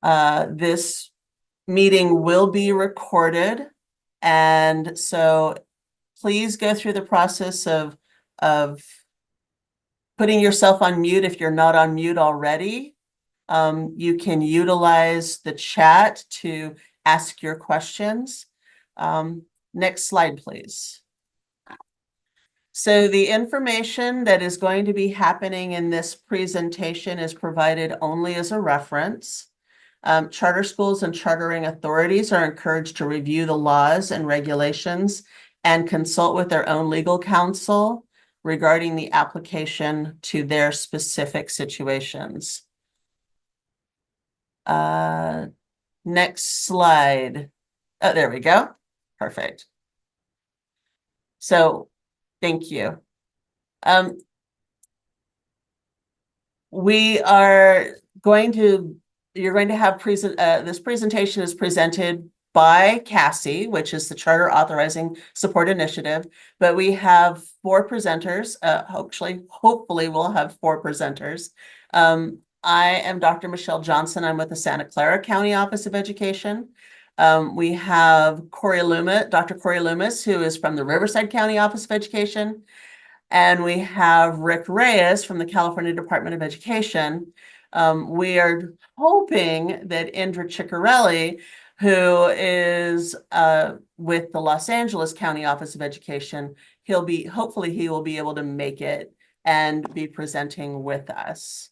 This meeting will be recorded, and so please go through the process of putting yourself on mute if you're not on mute already. You can utilize the chat to ask your questions. Next slide, please. So the information that is going to be happening in this presentation is provided only as a reference. Charter schools and chartering authorities are encouraged to review the laws and regulations and consult with their own legal counsel regarding the application to their specific situations. Next slide. Oh, there we go. Perfect. So, thank you. We are going to, you're going to have this presentation is presented by CASI, which is the Charter Authorizing Support Initiative, but we have 4 presenters. Hopefully we'll have 4 presenters. I am Dr. Michelle Johnson. I'm with the Santa Clara County Office of Education. We have Dr. Corey Loomis, who is from the Riverside County Office of Education. And we have Rick Reyes from the California Department of Education. We are hoping that Indra Ciccarelli, who is with the Los Angeles County Office of Education, hopefully he will be able to make it and be presenting with us.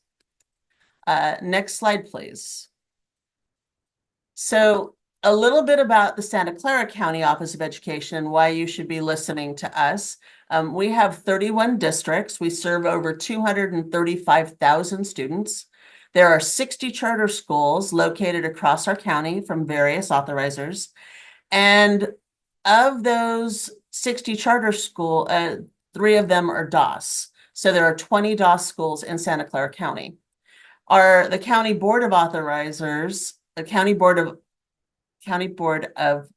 Next slide, please. So a little bit about the Santa Clara County Office of Education, why you should be listening to us. We have 31 districts. We serve over 235,000 students. There are 60 charter schools located across our county from various authorizers. And of those 60 charter schools, 3 of them are DOS. So there are 20 DOS schools in Santa Clara County. The County Board of Authorizers, the County Board of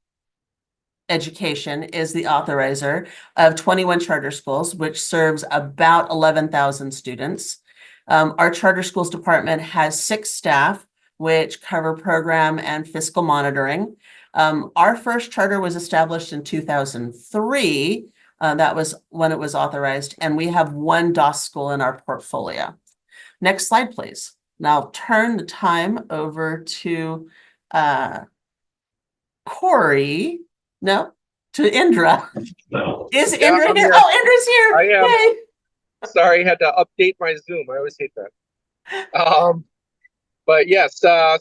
Education is the authorizer of 21 charter schools, which serves about 11,000 students. Our charter schools department has 6 staff, which cover program and fiscal monitoring. Our first charter was established in 2003. That was when it was authorized, and we have 1 DOS school in our portfolio. Next slide, please. Now I'll turn the time over to Corey. No, to Indra. No. Is Indra here? Oh, Indra's here. I am. Yay. Sorry, I had to update my Zoom. I always hate that. But yes, so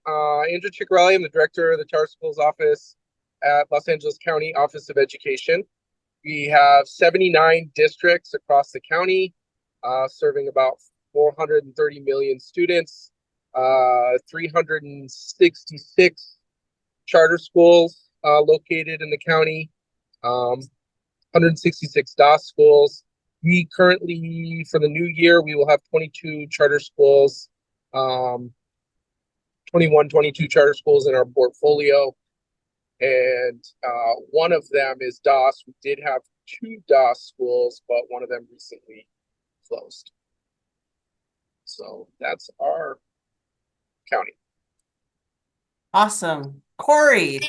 Andrew Ciccarelli, I'm the director of the Charter Schools Office at Los Angeles County Office of Education. We have 79 districts across the county, serving about 430 million students, 366 charter schools located in the county, 166 DOS schools. We currently, for the new year, we will have 22 charter schools, 22 charter schools in our portfolio. And one of them is DOS. We did have 2 DOS schools, but one of them recently closed. So that's our county. Awesome. Corey.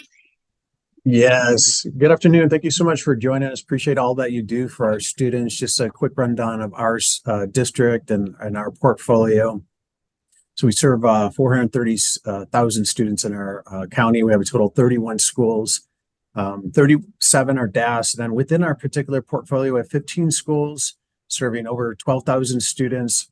Yes. Good afternoon. Thank you so much for joining us. Appreciate all that you do for our students. Just a quick rundown of our district and our portfolio. So we serve 430,000 students in our county. We have a total of 31 schools. 37 are DAS. And then within our particular portfolio, we have 15 schools serving over 12,000 students.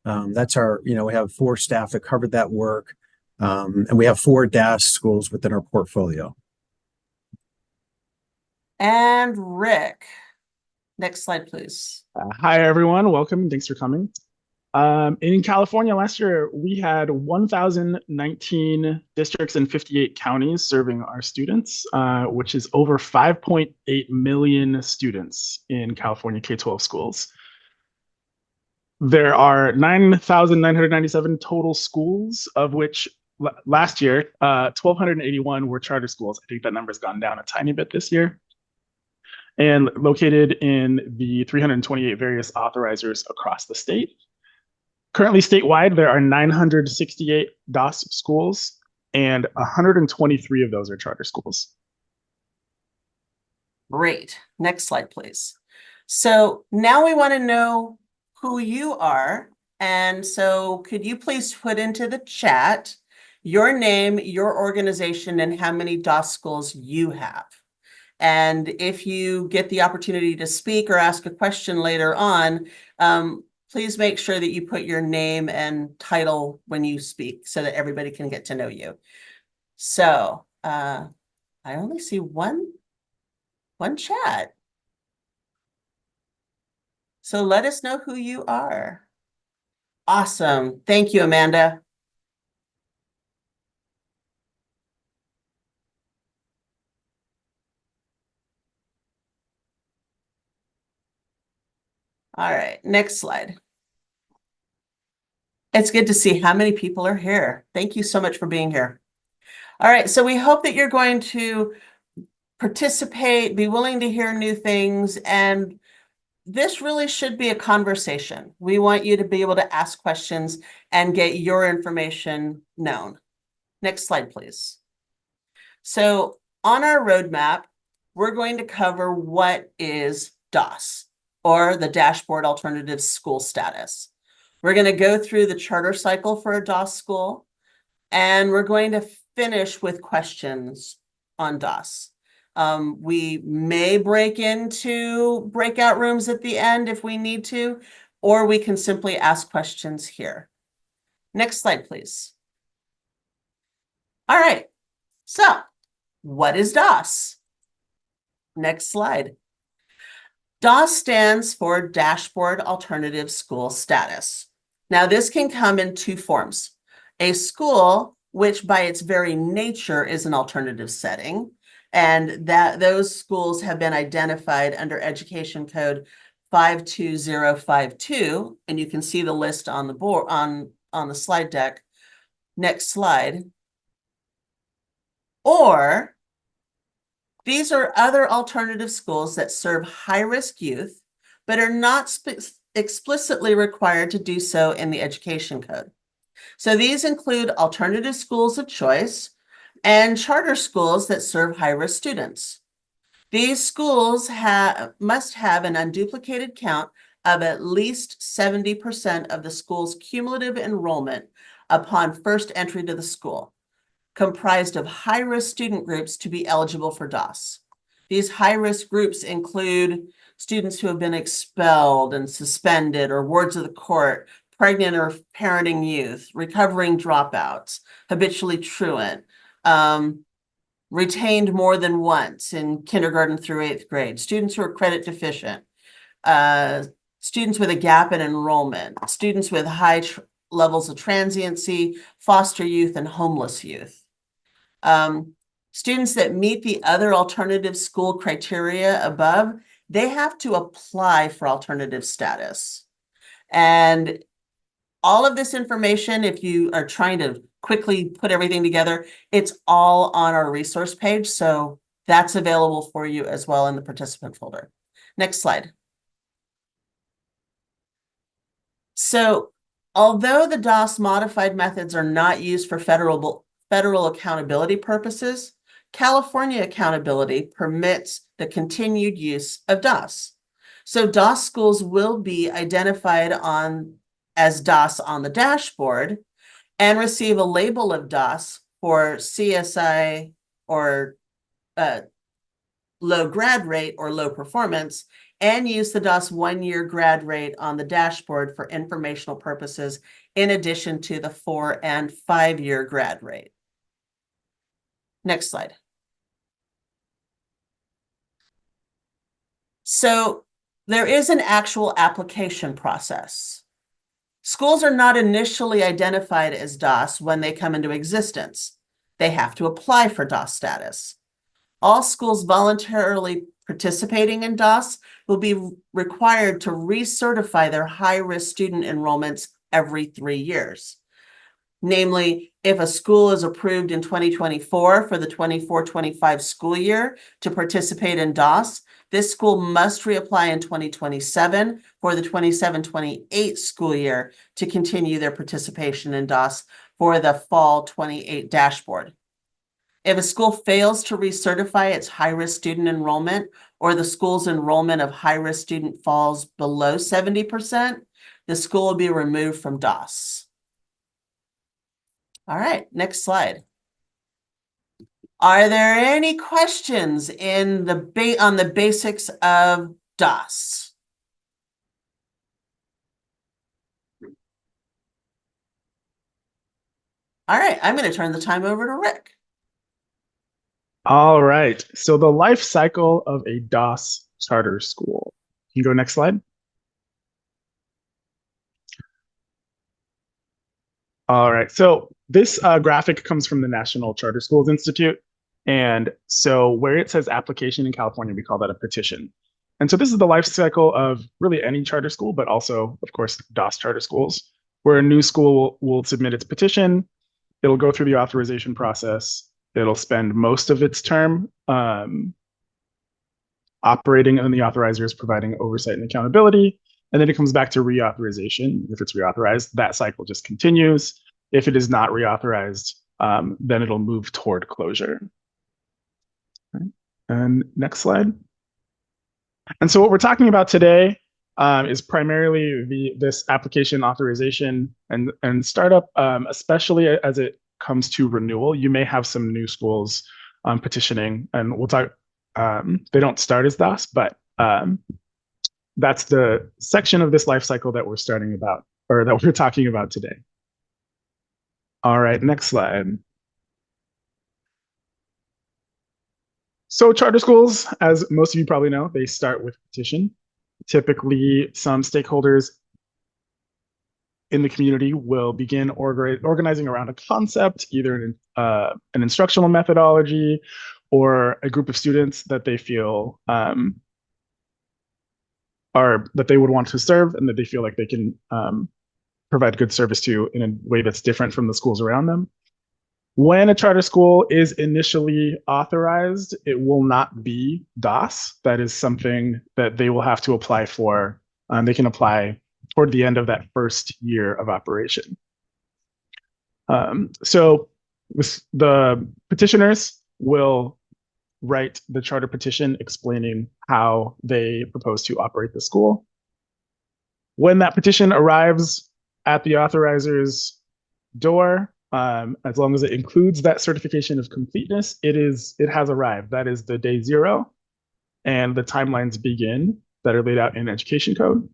That's our, we have 4 staff that covered that work. And we have 4 DAS schools within our portfolio. And Rick. Next slide, please. Hi, everyone. Welcome. Thanks for coming. In California last year, we had 1,019 districts in 58 counties serving our students, which is over 5.8 million students in California K-12 schools. There are 9,997 total schools, of which last year, 1,281 were charter schools. I think that number's gone down a tiny bit this year. And located in the 328 various authorizers across the state. Currently statewide, there are 968 DOS schools, and 123 of those are charter schools. Great. Next slide, please. So now we want to know who you are. And so could you please put into the chat your name, your organization, and how many DOS schools you have? And if you get the opportunity to speak or ask a question later on, please make sure that you put your name and title when you speak so that everybody can get to know you. So I only see one chat. So let us know who you are. Awesome. Thank you, Amanda. All right, next slide. It's good to see how many people are here. Thank you so much for being here. All right, so we hope that you're going to participate, be willing to hear new things, and this really should be a conversation. We want you to be able to ask questions and get your information known. Next slide, please. So on our roadmap, we're going to cover what is DOS, or the Dashboard Alternative School Status. We're going to go through the charter cycle for a DOS school, and we're going to finish with questions on DOS. We may break into breakout rooms at the end if we need to, or we can simply ask questions here. Next slide, please. All right, so what is DOS? Next slide. DOS stands for Dashboard Alternative School Status. Now, this can come in two forms. A school, which by its very nature is an alternative setting, and that those schools have been identified under Education Code 52052, and you can see the list on the board on the slide deck. Next slide. Or these are other alternative schools that serve high-risk youth, but are not explicitly required to do so in the Education Code. So these include alternative schools of choice and charter schools that serve high-risk students. These schools must have an unduplicated count of at least 70% of the school's cumulative enrollment upon first entry to the school, comprised of high-risk student groups to be eligible for DOS. These high-risk groups include students who have been expelled and suspended or wards of the court, pregnant or parenting youth, recovering dropouts, habitually truant, retained more than once in kindergarten through 8th grade, students who are credit deficient, students with a gap in enrollment, students with high levels of transiency, foster youth, and homeless youth. Students that meet the other alternative school criteria above, they have to apply for alternative status. And all of this information, if you are trying to quickly put everything together, it's all on our resource page. So that's available for you as well in the participant folder. Next slide. So although the DOS modified methods are not used for federal accountability purposes, California accountability permits the continued use of DOS. So DOS schools will be identified as DOS on the dashboard and receive a label of DOS for CSI or low grad rate or low performance, and use the DOS 1-year grad rate on the dashboard for informational purposes, in addition to the 4- and 5-year grad rate. Next slide. So there is an actual application process. Schools are not initially identified as DOS when they come into existence. They have to apply for DOS status. All schools voluntarily participating in DOS will be required to recertify their high-risk student enrollments every 3 years. Namely, if a school is approved in 2024 for the 24-25 school year to participate in DOS, This school must reapply in 2027 for the 27-28 school year to continue their participation in DOS for the fall 28 dashboard. If a school fails to recertify its high-risk student enrollment, or the school's enrollment of high-risk student falls below 70%, the school will be removed from DOS. All right, next slide. Are there any questions on the basics of DOS? All right, I'm going to turn the time over to Rick. All right. So the life cycle of a DOS charter school. Can you go next slide? All right. So this graphic comes from the National Charter Schools Institute. And so where it says application in California, we call that a petition. And so this is the life cycle of really any charter school, but also, of course, DOS charter schools, where a new school will submit its petition. It'll go through the authorization process. It'll spend most of its term operating, and the authorizer is providing oversight and accountability. And then it comes back to reauthorization. If it's reauthorized, that cycle just continues. If it is not reauthorized, then it'll move toward closure. Okay. And next slide. And so what we're talking about today is primarily this application authorization and startup, especially as it comes to renewal. You may have some new schools petitioning, and we'll talk. They don't start as DOS, but that's the section of this life cycle that we're starting about, or that we're talking about today. All right, next slide. So charter schools, as most of you probably know, they start with petition. Typically, some stakeholders in the community will begin organizing around a concept, either an instructional methodology or a group of students that they feel that they would want to serve and that they feel like they can provide good service to in a way that's different from the schools around them. When a charter school is initially authorized, it will not be DOS. That is something that they will have to apply for. They can apply toward the end of that first year of operation. So the petitioners will write the charter petition explaining how they propose to operate the school. When that petition arrives at the authoriser's door, as long as it includes that certification of completeness, it has arrived. That is the day zero, and the timelines begin that are laid out in Education Code.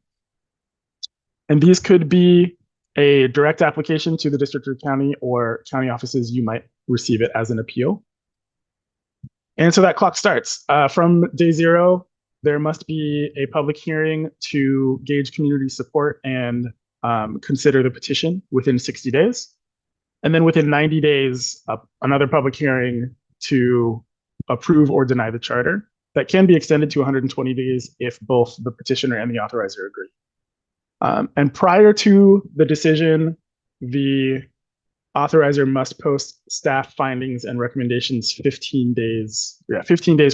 And these could be a direct application to the district or county, or county offices, you might receive it as an appeal. And so that clock starts. From day zero, there must be a public hearing to gauge community support and consider the petition within 60 days. And then within 90 days, another public hearing to approve or deny the charter. That can be extended to 120 days if both the petitioner and the authorizer agree. And prior to the decision, the authorizer must post staff findings and recommendations 15 days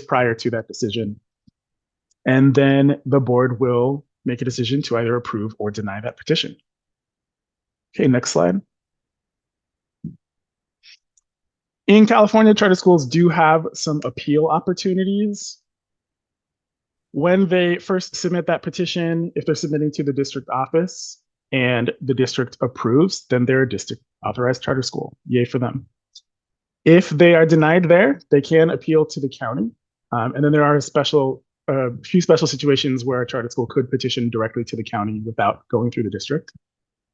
prior to that decision. And then the board will make a decision to either approve or deny that petition. Okay, next slide. In California, charter schools do have some appeal opportunities. When they first submit that petition, if they're submitting to the district office and the district approves, then they're a district authorized charter school. Yay for them. If they are denied there, they can appeal to the county. And then there are a few special situations where a charter school could petition directly to the county without going through the district.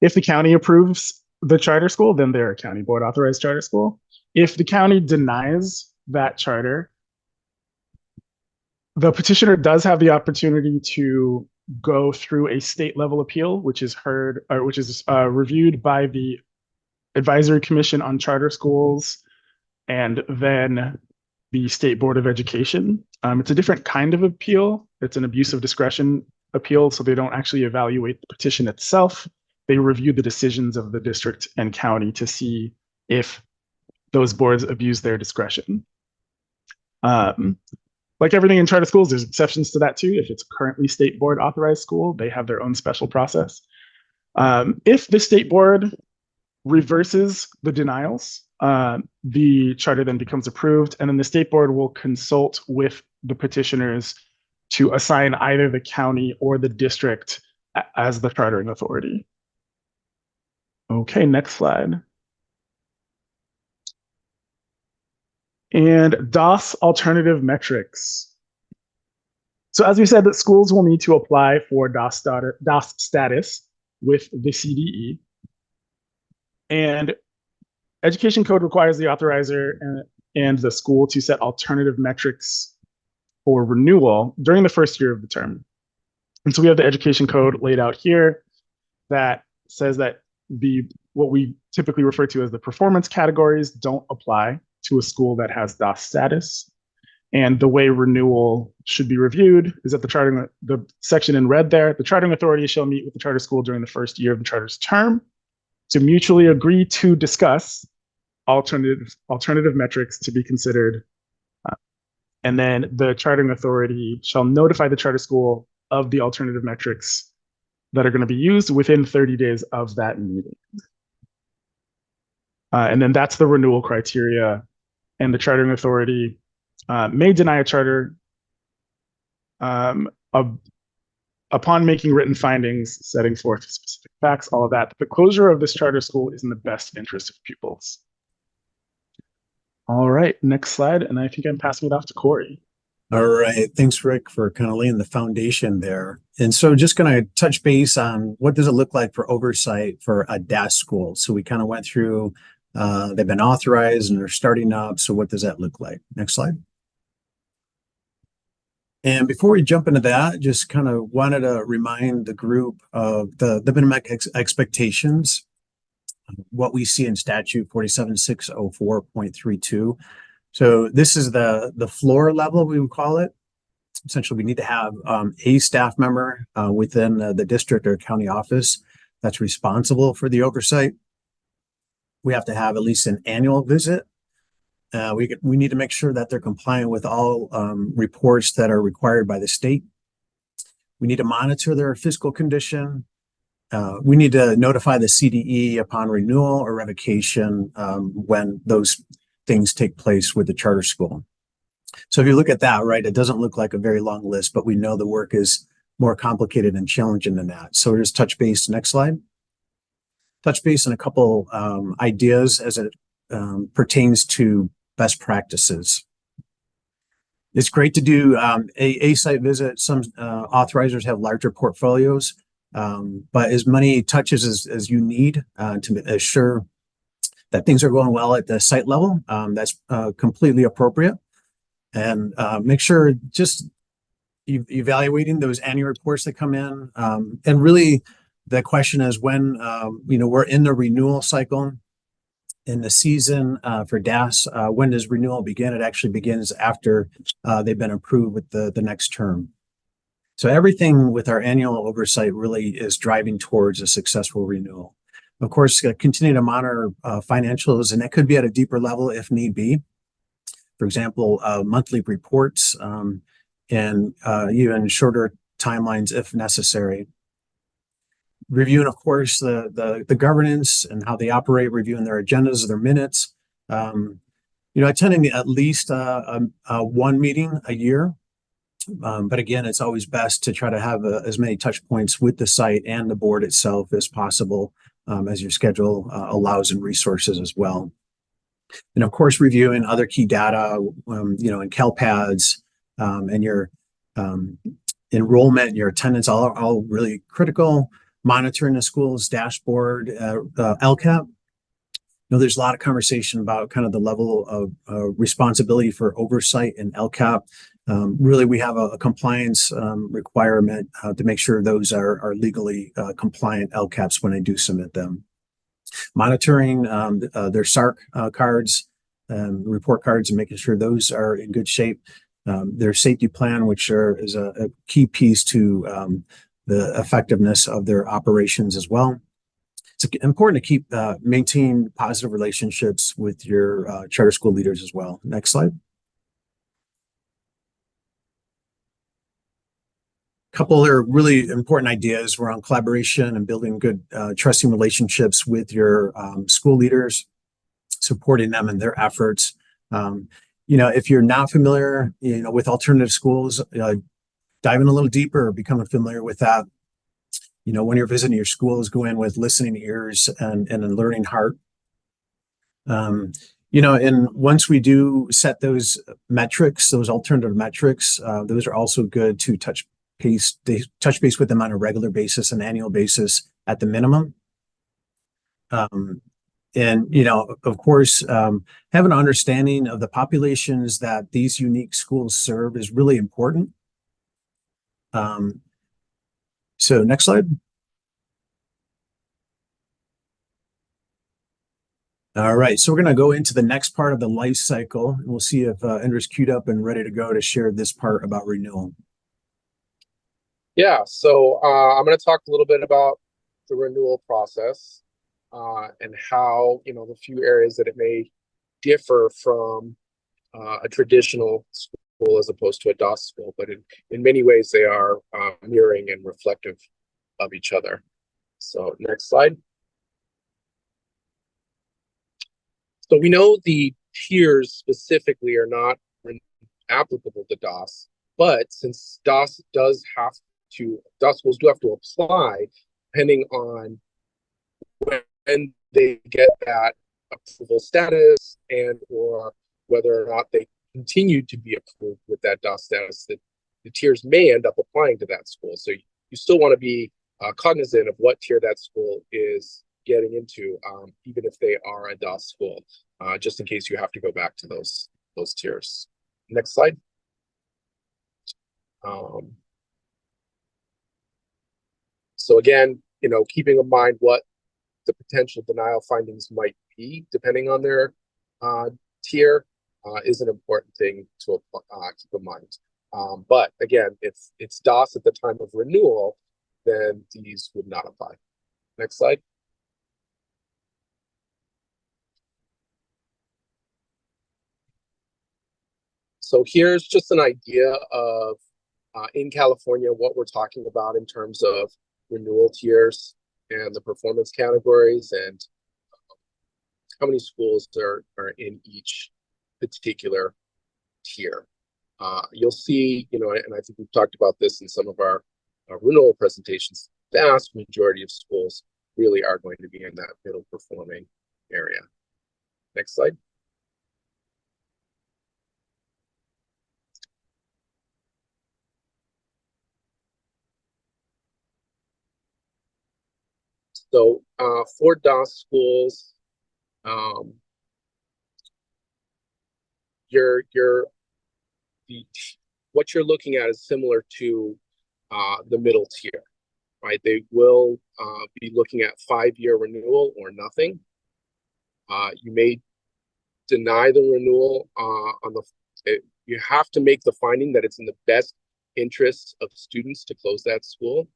If the county approves the charter school, then they're a county board authorized charter school. If the county denies that charter, the petitioner does have the opportunity to go through a state level appeal, which is reviewed by the Advisory Commission on Charter Schools and then the State Board of Education. It's a different kind of appeal. It's an abuse of discretion appeal, so they don't actually evaluate the petition itself. They review the decisions of the district and county to see if those boards abuse their discretion. Like everything in charter schools, there's exceptions to that too. If it's currently state board authorized school, they have their own special process. If the state board reverses the denials, the charter then becomes approved, and then the state board will consult with the petitioners to assign either the county or the district as the chartering authority. Okay, next slide. And DOS alternative metrics. So as we said, that schools will need to apply for DOS status with the CDE. And Education Code requires the authorizer and the school to set alternative metrics for renewal during the first year of the term. And so we have the Education Code laid out here that says that what we typically refer to as the performance categories don't apply to a school that has DOS status. And the way renewal should be reviewed is that the section in red there, the chartering authority shall meet with the charter school during the first year of the charter's term to mutually agree to discuss alternative metrics to be considered. And then the chartering authority shall notify the charter school of the alternative metrics that are going to be used within 30 days of that meeting. And then that's the renewal criteria. And the chartering authority may deny a charter upon making written findings, setting forth specific facts, all of that. The closure of this charter school is in the best interest of pupils. All right, next slide. And I think I'm passing it off to Corey. All right. Thanks, Rick, for kind of laying the foundation there. And so just going to touch base on what does it look like for oversight for a DAS school. So we kind of went through, they've been authorized and they're starting up. So what does that look like? Next slide. And before we jump into that, just kind of wanted to remind the group of the minimum expectations, what we see in statute 47604.32. So this is the floor level, we would call it. Essentially, we need to have a staff member within the district or county office that's responsible for the oversight. We have to have at least an annual visit. We need to make sure that they're compliant with all reports that are required by the state. We need to monitor their fiscal condition. We need to notify the CDE upon renewal or revocation when those things take place with the charter school. So if you look at that, right, it doesn't look like a very long list, but we know the work is more complicated and challenging than that. So just touch base, next slide. Touch base on a couple ideas as it pertains to best practices. It's great to do a site visit. Some authorizers have larger portfolios, but as many touches as you need to assure that things are going well at the site level, that's completely appropriate. And make sure just evaluating those annual reports that come in. And really the question is when, we're in the renewal cycle in the season for DAS, when does renewal begin? It actually begins after they've been approved with the next term. So everything with our annual oversight really is driving towards a successful renewal. Of course, continue to monitor financials, and that could be at a deeper level if need be. For example, monthly reports and even shorter timelines if necessary. Reviewing, of course, the governance and how they operate, reviewing their agendas, their minutes. Attending at least one meeting a year. But again, it's always best to try to have as many touch points with the site and the board itself as possible, as your schedule allows and resources as well. And of course, reviewing other key data, in CalPads and your enrollment and your attendance, all really critical. Monitoring the school's dashboard, LCAP. There's a lot of conversation about kind of the level of responsibility for oversight in LCAP. Really, we have a compliance requirement to make sure those are legally compliant LCAPs when they do submit them. Monitoring their SARC cards, report cards, and making sure those are in good shape. Their safety plan, which is a key piece to the effectiveness of their operations as well. It's important to keep maintain positive relationships with your charter school leaders as well. Next slide. couple other really important ideas around collaboration and building good trusting relationships with your school leaders, supporting them in their efforts. If you're not familiar, with alternative schools, dive in a little deeper, becoming familiar with that. When you're visiting your schools, go in with listening ears and a learning heart. And once we do set those metrics, those alternative metrics, those are also good to touch base with them on a regular basis, an annual basis at the minimum. Of course, have an understanding of the populations that these unique schools serve is really important. So next slide. All right, so we're going to go into the next part of the life cycle, and we'll see if Indra's queued up and ready to go to share this part about renewal. Yeah, so I'm going to talk a little bit about the renewal process and how, the few areas that it may differ from a traditional school as opposed to a DOS school, but in many ways they are mirroring and reflective of each other. So next slide. So we know the tiers specifically are not applicable to DOS, but since DOS schools do have to apply, depending on when they get that approval status and or whether or not they continue to be approved with that DOS status, that the tiers may end up applying to that school. So you still want to be cognizant of what tier that school is getting into, even if they are a DOS school, just in case you have to go back to those tiers. Next slide. So again, keeping in mind what the potential denial findings might be, depending on their tier, is an important thing to keep in mind. But again, if it's DOS at the time of renewal, then these would not apply. Next slide. So here's just an idea of, in California, what we're talking about in terms of renewal tiers and the performance categories and how many schools are in each particular tier. You'll see, and I think we've talked about this in some of our renewal presentations, the vast majority of schools really are going to be in that middle performing area. Next slide. So for DOS schools, what you're looking at is similar to the middle tier, right? They will be looking at 5-year renewal or nothing. You may deny the renewal you have to make the finding that it's in the best interest of students to close that school.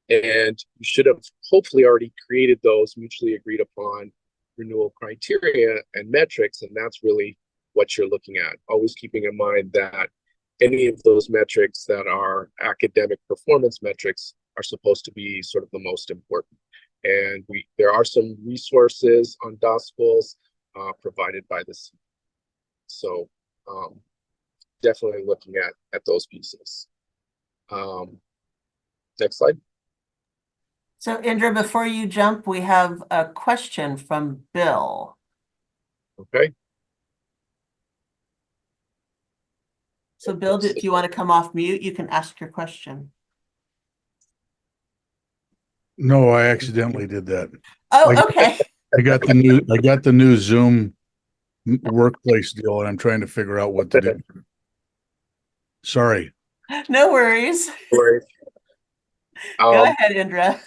And you should have hopefully already created those mutually agreed upon renewal criteria and metrics, and that's really what you're looking at. Always keeping in mind that any of those metrics that are academic performance metrics are supposed to be sort of the most important. And there are some resources on DOS schools provided by the CE. So definitely looking at those pieces. Next slide. So Indra, before you jump, we have a question from Bill. Okay. So Bill, if you want to come off mute, you can ask your question. No, I accidentally did that. Oh, okay. I got the new Zoom workplace deal, and I'm trying to figure out what to do. Sorry. No worries. Go Go ahead, Indra.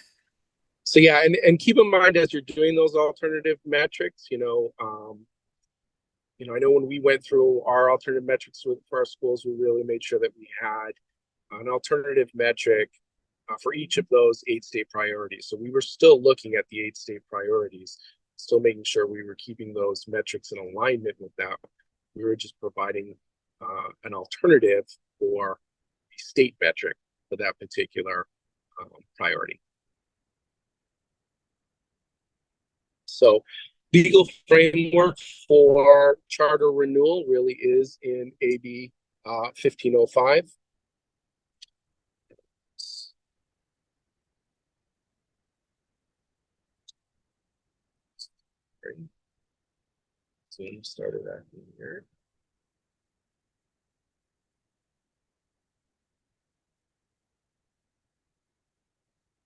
So yeah, and keep in mind as you're doing those alternative metrics, I know when we went through our alternative metrics for our schools, we really made sure that we had an alternative metric for each of those 8 state priorities. So we were still looking at the 8 state priorities, still making sure we were keeping those metrics in alignment with that. We were just providing an alternative for state metric for that particular priority. So legal framework for charter renewal really is in AB 1505. Zoom started acting here.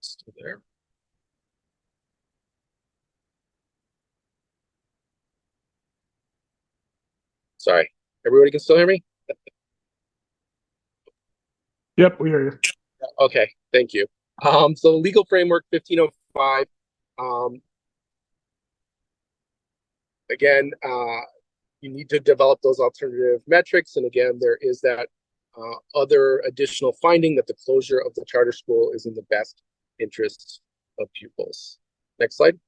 Still there. Sorry, everybody can still hear me? Yep, we hear you. Okay, thank you. So legal framework 1505. Again, you need to develop those alternative metrics. And again, there is that other additional finding that the closure of the charter school is in the best interest of pupils. Next slide.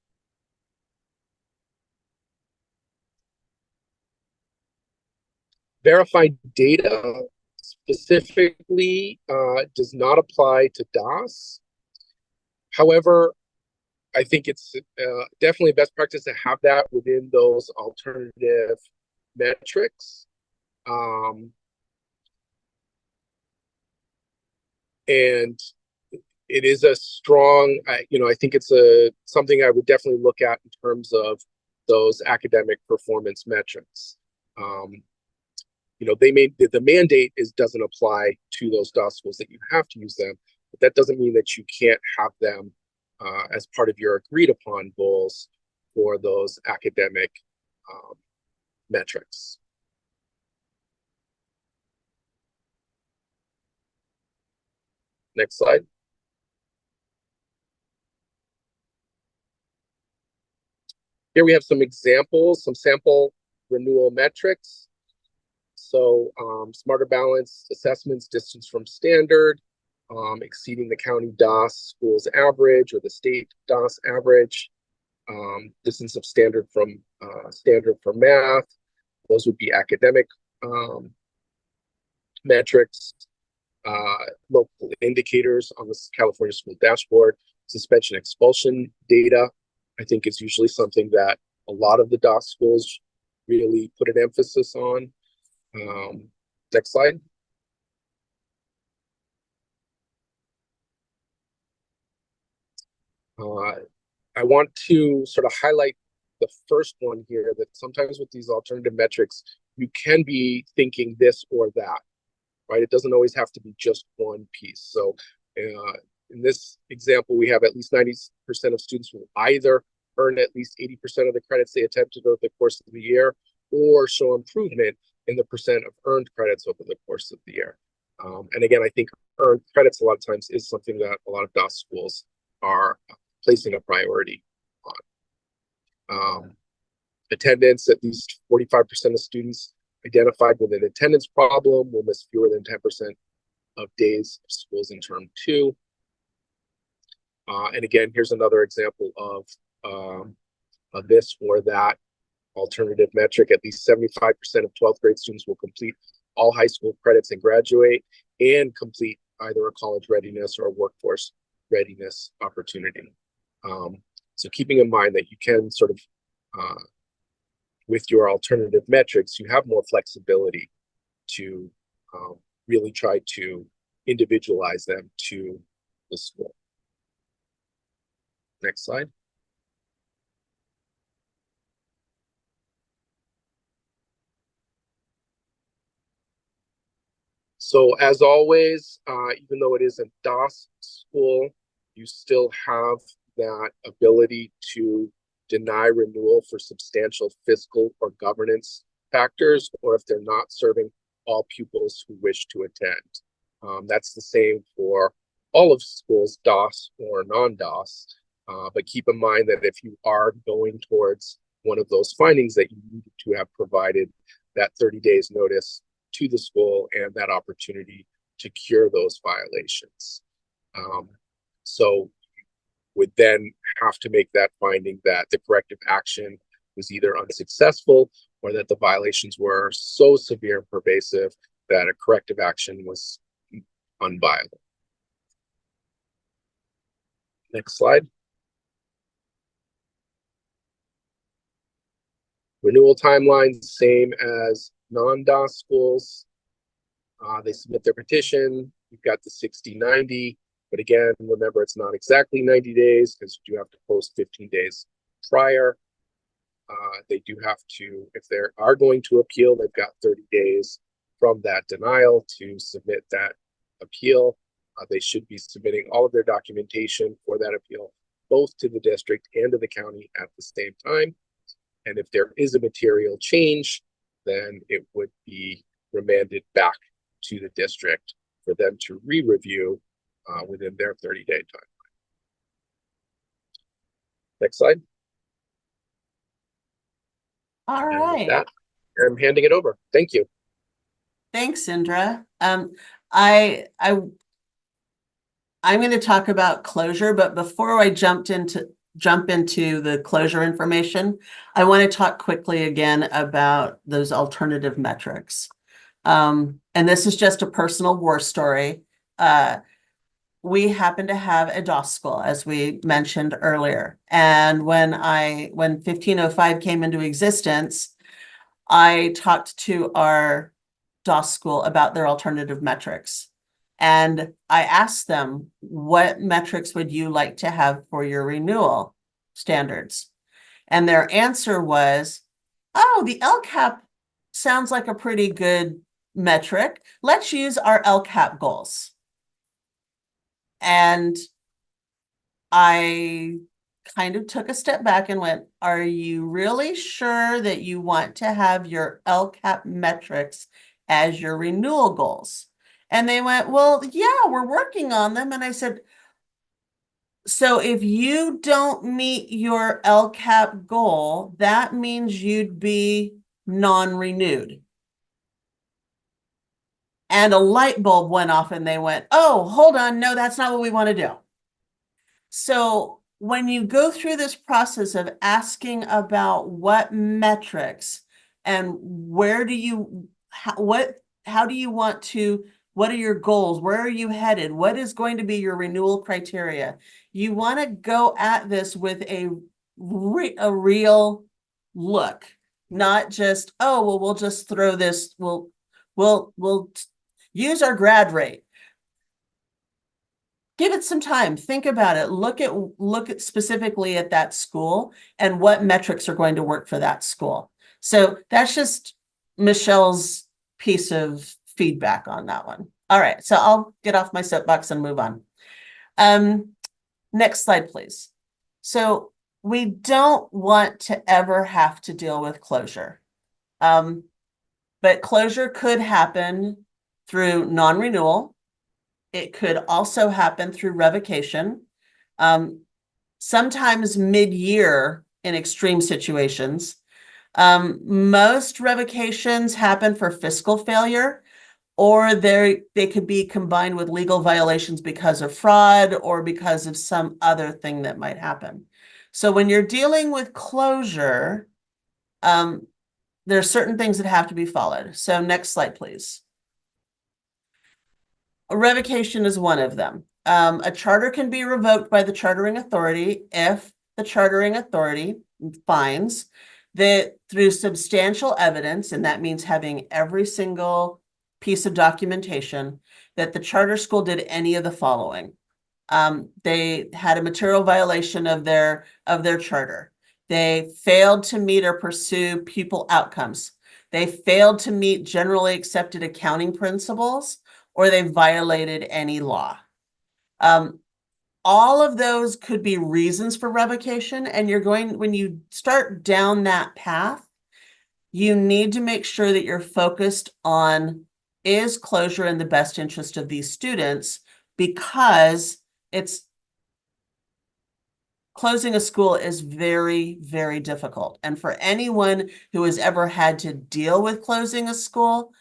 Verified data specifically does not apply to DOS. However, I think it's definitely best practice to have that within those alternative metrics. And it is a strong, I think it's something I would definitely look at in terms of those academic performance metrics. The mandate doesn't apply to those DOS schools that you have to use them, but that doesn't mean that you can't have them as part of your agreed upon goals for those academic metrics. Next slide. Here we have some examples, some sample renewal metrics. So smarter balance assessments, distance from standard, exceeding the county DOS schools average or the state DOS average, distance of standard for math. Those would be academic metrics, local indicators on the California School Dashboard, suspension expulsion data. I think is usually something that a lot of the DOS schools really put an emphasis on. Next slide. I want to sort of highlight the first one here, that sometimes with these alternative metrics, you can be thinking this or that, right? It doesn't always have to be just one piece. So in this example, we have at least 90% of students will either earn at least 80% of the credits they attempted over the course of the year, or show improvement in the percent of earned credits over the course of the year. And again, I think earned credits a lot of times is something that a lot of DOS schools are placing a priority on. Attendance, at least 45% of students identified with an attendance problem will miss fewer than 10% of days of schools in term 2. And again, here's another example of this or that alternative metric. At least 75% of 12th grade students will complete all high school credits and graduate, and complete either a college readiness or a workforce readiness opportunity. So keeping in mind that you can sort of, with your alternative metrics, you have more flexibility to really try to individualize them to the school. Next slide. So as always, even though it is a DOS school, you still have that ability to deny renewal for substantial fiscal or governance factors, or if they're not serving all pupils who wish to attend. That's the same for all of schools, DOS or non-DOS. But keep in mind that if you are going towards one of those findings, that you need to have provided that 30 days notice to the school and that opportunity to cure those violations. So would then have to make that finding that the corrective action was either unsuccessful, or that the violations were so severe and pervasive that a corrective action was unviable. Next slide. Renewal timelines, same as non-DOS schools. They submit their petition. You've got the 60-90, but again, remember it's not exactly 90 days because you do have to post 15 days prior. They do have to, if they are going to appeal, they've got 30 days from that denial to submit that appeal. They should be submitting all of their documentation for that appeal, both to the district and to the county at the same time. And if there is a material change, then it would be remanded back to the district for them to re-review within their 30-day timeline. Next slide. All And with right. that, I'm handing it over. Thank you. Thanks, Indra. I'm going to talk about closure, but before I jump into the closure information, I want to talk quickly again about those alternative metrics. And this is just a personal war story. We happen to have a DOS school, as we mentioned earlier. And when 1505 came into existence, I talked to our DOS school about their alternative metrics. And I asked them, what metrics would you like to have for your renewal standards? And their answer was, oh, the LCAP sounds like a pretty good metric. Let's use our LCAP goals. And I kind of took a step back and went, are you really sure that you want to have your LCAP metrics as your renewal goals? And they went, well, yeah, we're working on them. And I said, so if you don't meet your LCAP goal, that means you'd be non-renewed. And a light bulb went off and they went, oh, hold on. No, that's not what we want to do. So when you go through this process of asking about what metrics and where do you, how do you want to, what are your goals? Where are you headed? What is going to be your renewal criteria? You want to go at this with a real look, not just, oh, well, we'll just throw this, we'll use our grad rate. Give it some time, think about it, look at specifically at that school and what metrics are going to work for that school. So that's just Michelle's piece of feedback on that one. All right, so I'll get off my soapbox and move on. Next slide, please. So we don't want to ever have to deal with closure. But closure could happen through non-renewal. It could also happen through revocation. Sometimes mid-year in extreme situations. Most revocations happen for fiscal failure, or they could be combined with legal violations because of fraud or because of some other thing that might happen. So when you're dealing with closure, there are certain things that have to be followed. So next slide, please. A revocation is one of them. A charter can be revoked by the chartering authority if the chartering authority finds that through substantial evidence, and that means having every single piece of documentation, that the charter school did any of the following. They had a material violation of their charter. They failed to meet or pursue pupil outcomes. They failed to meet generally accepted accounting principles, or they violated any law. All of those could be reasons for revocation, and when you start down that path, you need to make sure that you're focused on, is closure in the best interest of these students, because closing a school is very, very difficult. And for anyone who has ever had to deal with closing a school,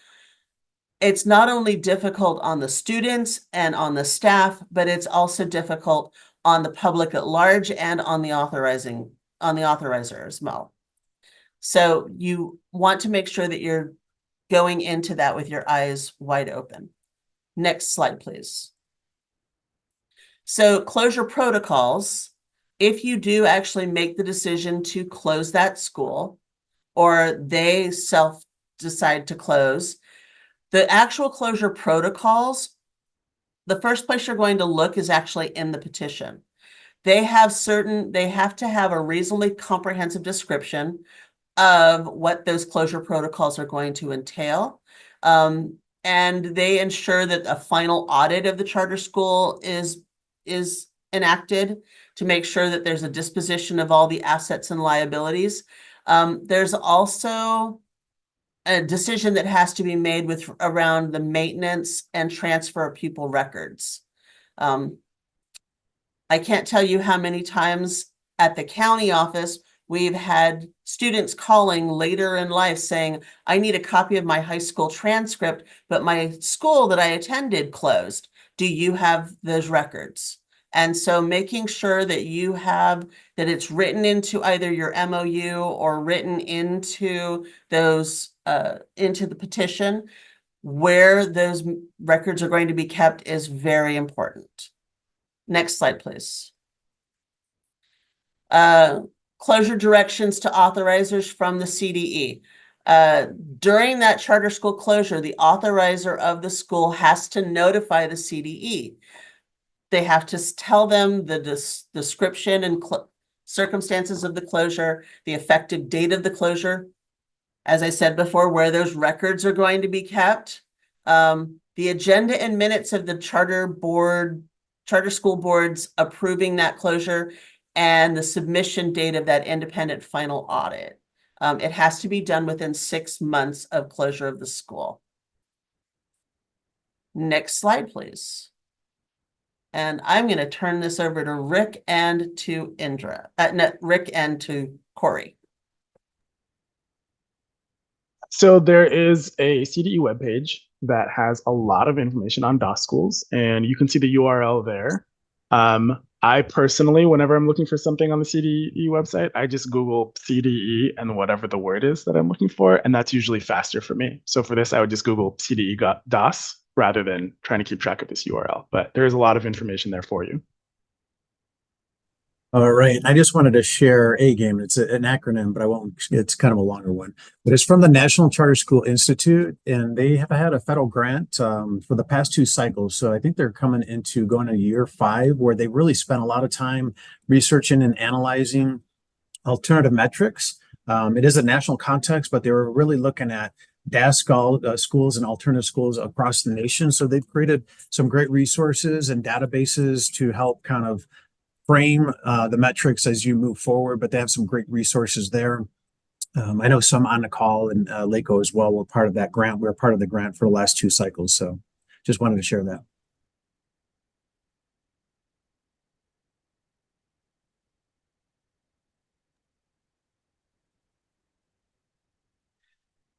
it's not only difficult on the students and on the staff, but it's also difficult on the public at large and on the authorizer as well. So you want to make sure that you're going into that with your eyes wide open. Next slide, please. So closure protocols, if you do actually make the decision to close that school, or they decide to close, the actual closure protocols, the first place you're going to look is actually in the petition. They have to have a reasonably comprehensive description of what those closure protocols are going to entail. And they ensure that a final audit of the charter school is enacted to make sure that there's a disposition of all the assets and liabilities. There's also a decision that has to be made around the maintenance and transfer of pupil records. I can't tell you how many times at the county office we've had students calling later in life saying, I need a copy of my high school transcript, but my school that I attended closed. Do you have those records? And so making sure that that it's written into either your MOU or written into into the petition where those records are going to be kept is very important. Next slide, please. Closure directions to authorizers from the CDE. During that charter school closure, the authorizer of the school has to notify the CDE. They have to tell them the description and circumstances of the closure, the effective date of the closure, as I said before, where those records are going to be kept, the agenda and minutes of the charter school boards approving that closure, and the submission date of that independent final audit. It has to be done within 6 months of closure of the school. Next slide, please. And I'm going to turn this over to Rick and to Indra, Rick and to Corey. So there is a CDE webpage that has a lot of information on DOS schools, and you can see the URL there. I personally, whenever I'm looking for something on the CDE website, I just Google CDE and whatever the word is that I'm looking for, and that's usually faster for me. So for this, I would just Google CDE DOS rather than trying to keep track of this URL. But there is a lot of information there for you. All right. I just wanted to share AGAME. It's an acronym, but I won't, it's kind of a longer one. But it's from the National Charter School Institute, and they have had a federal grant for the past 2 cycles. So I think they're going into year 5, where they really spent a lot of time researching and analyzing alternative metrics. It is a national context, but they were really looking at DAS schools and alternative schools across the nation. So they've created some great resources and databases to help kind of frame the metrics as you move forward, but they have some great resources there. I know some on the call and LACO as well were part of that grant. We're part of the grant for the last 2 cycles. So just wanted to share that.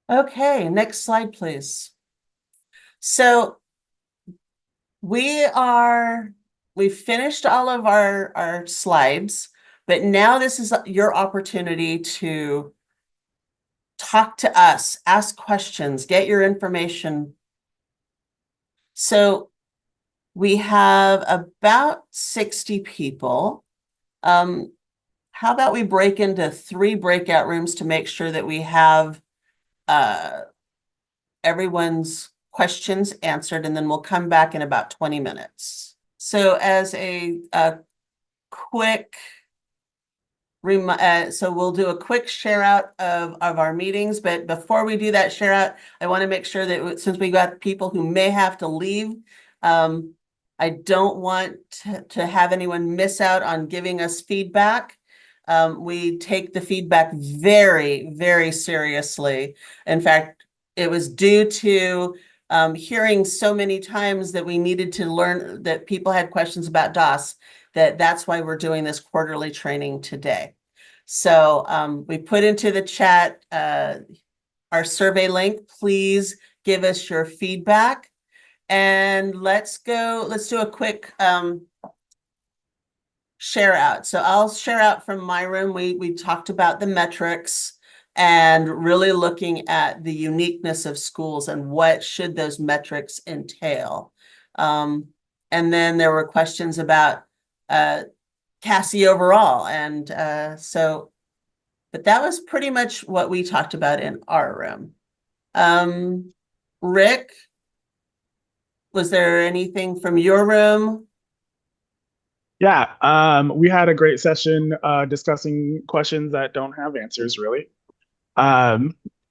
Okay, next slide, please. So we've finished all of our slides, but now this is your opportunity to talk to us, ask questions, get your information. So we have about 60 people. How about we break into 3 breakout rooms to make sure that we have everyone's questions answered, and then we'll come back in about 20 minutes. So as a quick so we'll do a quick share out of our meetings, but before we do that share out, I want to make sure that since we got people who may have to leave, I don't want to have anyone miss out on giving us feedback. We take the feedback very, very seriously. In fact, it was due to hearing so many times that we needed to learn, that people had questions about DOS, that's why we're doing this quarterly training today. So we put into the chat our survey link. Please give us your feedback. And let's do a quick share out. So I'll share out from my room. We talked about the metrics and really looking at the uniqueness of schools and what should those metrics entail. And then there were questions about Cassie overall. And but that was pretty much what we talked about in our room. Rick, was there anything from your room? Yeah, we had a great session discussing questions that don't have answers, really,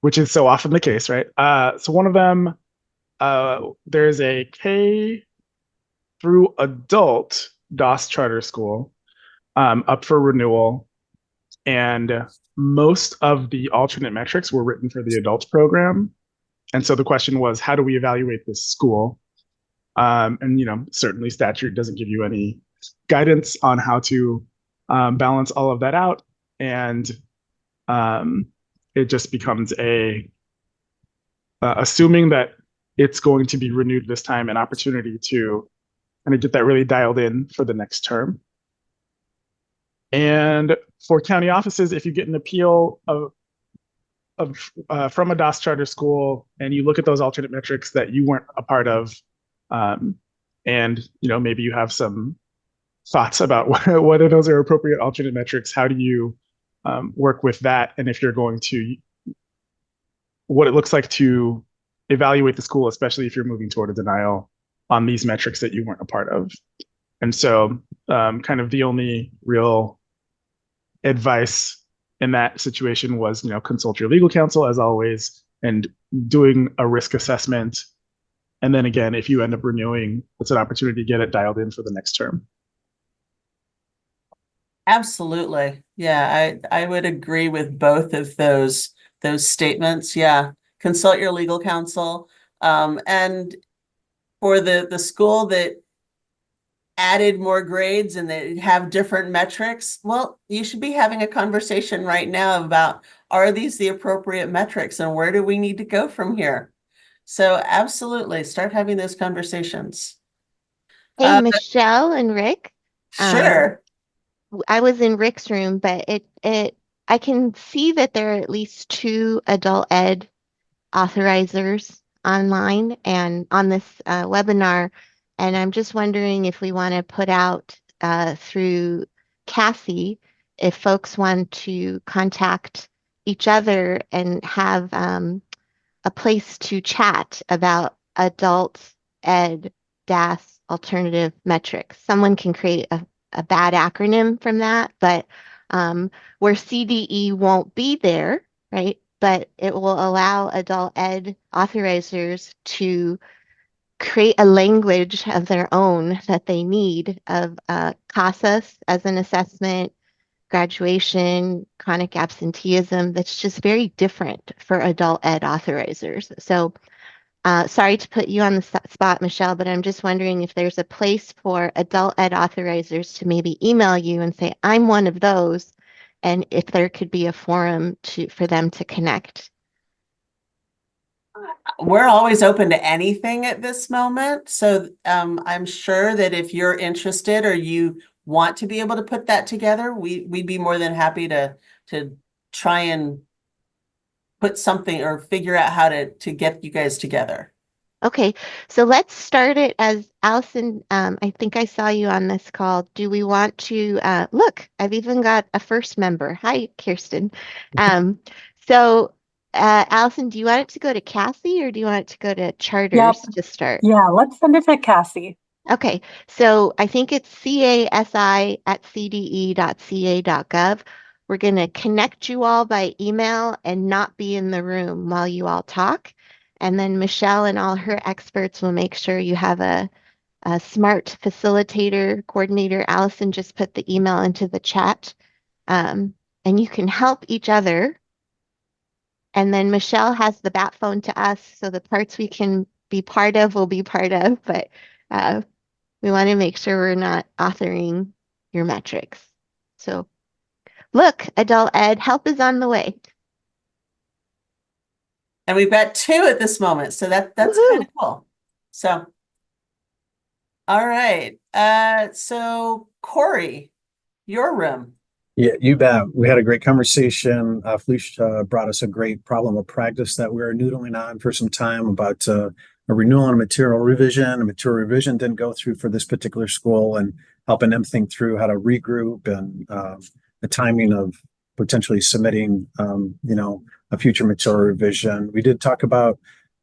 which is so often the case, right? So one of them, there's a K through adult DOS charter school up for renewal, and most of the alternate metrics were written for the adult program. And so the question was, how do we evaluate this school? And certainly statute doesn't give you any guidance on how to balance all of that out, and it just becomes assuming that it's going to be renewed this time, an opportunity to kind of get that really dialed in for the next term. And for county offices, if you get an appeal from a DOS charter school and you look at those alternate metrics that you weren't a part of, and maybe you have some thoughts about whether those are appropriate alternate metrics, how do you work with that? And if you're going to, what it looks like to evaluate the school, especially if you're moving toward a denial on these metrics that you weren't a part of. And so kind of the only real advice in that situation was, consult your legal counsel as always, and doing a risk assessment. And then again, if you end up renewing, it's an opportunity to get it dialed in for the next term. Absolutely. Yeah, I would agree with both of those statements. Yeah. Consult your legal counsel. And for the school that added more grades and they have different metrics, well, you should be having a conversation right now about, are these the appropriate metrics and where do we need to go from here? So absolutely start having those conversations. Hey, Michelle and Rick. Sure. I was in Rick's room, but I can see that there are at least 2 adult ed authorizers online and on this webinar. And I'm just wondering if we want to put out through Cassie, if folks want to contact each other and have a place to chat about adult ed DAS alternative metrics. Someone can create a bad acronym from that, but where CDE won't be there, right? But it will allow adult ed authorizers to create a language of their own that they need of CASAS as an assessment, graduation, chronic absenteeism, that's just very different for adult ed authorizers. So sorry to put you on the spot, Michelle, but I'm just wondering if there's a place for adult ed authorizers to maybe email you and say, I'm one of those, and if there could be a forum for them to connect. We're always open to anything at this moment. So I'm sure that if you're interested or you want to be able to put that together, we'd be more than happy to try and put something or figure out how to get you guys together. Okay, so let's start it as Allison. I think I saw you on this call. Do we want to look? I've even got a first member. Hi, Kirsten. So Allison, do you want it to go to Cassie or do you want it to go to Charters to start? Yeah, let's send it to Cassie. Okay, so I think it's casi@cde.ca.gov. We're going to connect you all by email and not be in the room while you all talk. And then Michelle and all her experts will make sure you have a smart facilitator, coordinator. Allison just put the email into the chat. And you can help each other. And then Michelle has the bat phone to us, so the parts we can be part of will be part of, but we want to make sure we're not authoring your metrics. So look, adult ed, help is on the way. And we've got 2 at this moment, so that's kind of cool. So, all right. So Corey, your room. Yeah, you bet. We had a great conversation. Felicia brought us a great problem of practice that we were noodling on for some time about a renewal and a material revision. A material revision didn't go through for this particular school, and helping them think through how to regroup and the timing of potentially submitting, a future material revision. We did talk about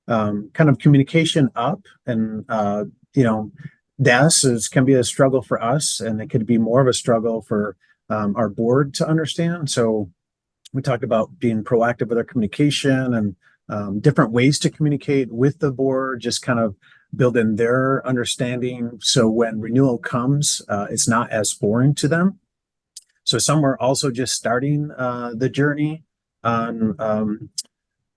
kind of communication up, and DAS can be a struggle for us, and it could be more of a struggle for our board to understand. So we talked about being proactive with our communication and different ways to communicate with the board, just kind of building their understanding. So when renewal comes, it's not as foreign to them. So some are also just starting the journey on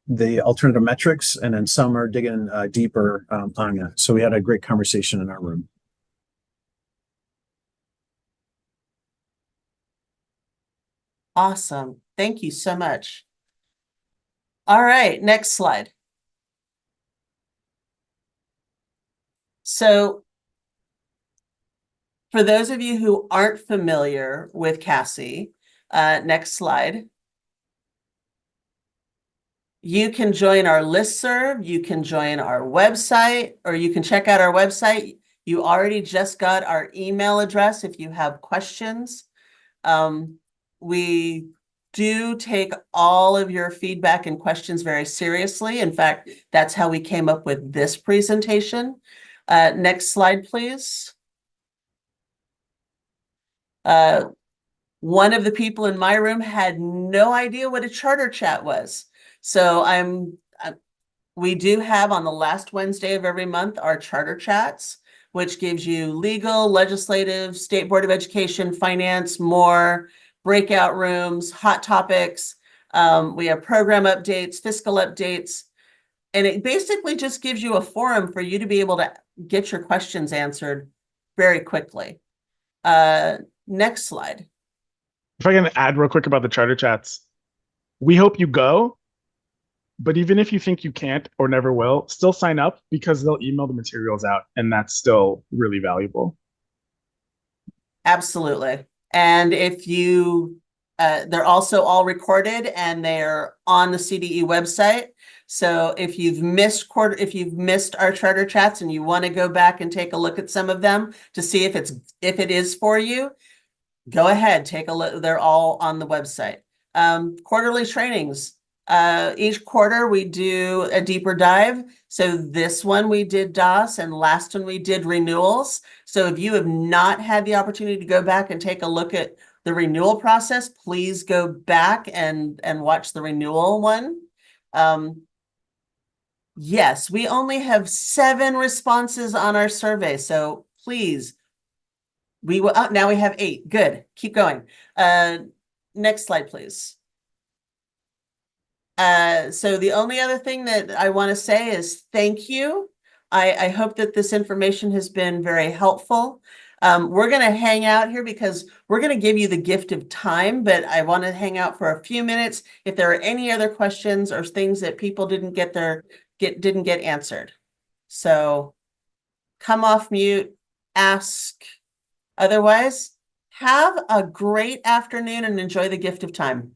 the alternative metrics, and then some are digging deeper on it. So we had a great conversation in our room. Awesome. Thank you so much. All right, next slide. So for those of you who aren't familiar with Cassie, next slide. You can join our listserv, you can join our website, or you can check out our website. You already just got our email address if you have questions. We do take all of your feedback and questions very seriously. In fact, that's how we came up with this presentation. Next slide, please. One of the people in my room had no idea what a charter chat was. So we do have on the last Wednesday of every month our charter chats, which gives you legal, legislative, state board of education, finance, more breakout rooms, hot topics. We have program updates, fiscal updates, and it basically just gives you a forum for you to be able to get your questions answered very quickly. Next slide. If I can add real quick about the charter chats, we hope you go, but even if you think you can't or never will, still sign up, because they'll email the materials out, and that's still really valuable. Absolutely. And if you, they're also all recorded and they're on the CDE website. So if you've missed our charter chats and you want to go back and take a look at some of them to see if it is for you, go ahead, take a look. They're all on the website. Quarterly trainings. Each quarter we do a deeper dive. So this one we did DOS, and last one we did renewals. So if you have not had the opportunity to go back and take a look at the renewal process, please go back and watch the renewal one. Yes, we only have 7 responses on our survey. So please, we will, now we have 8. Good. Keep going. Next slide, please. So the only other thing that I want to say is thank you. I hope that this information has been very helpful. We're going to hang out here because we're going to give you the gift of time, but I want to hang out for a few minutes if there are any other questions or things that people didn't get answered. So come off mute, ask. Otherwise, have a great afternoon and enjoy the gift of time.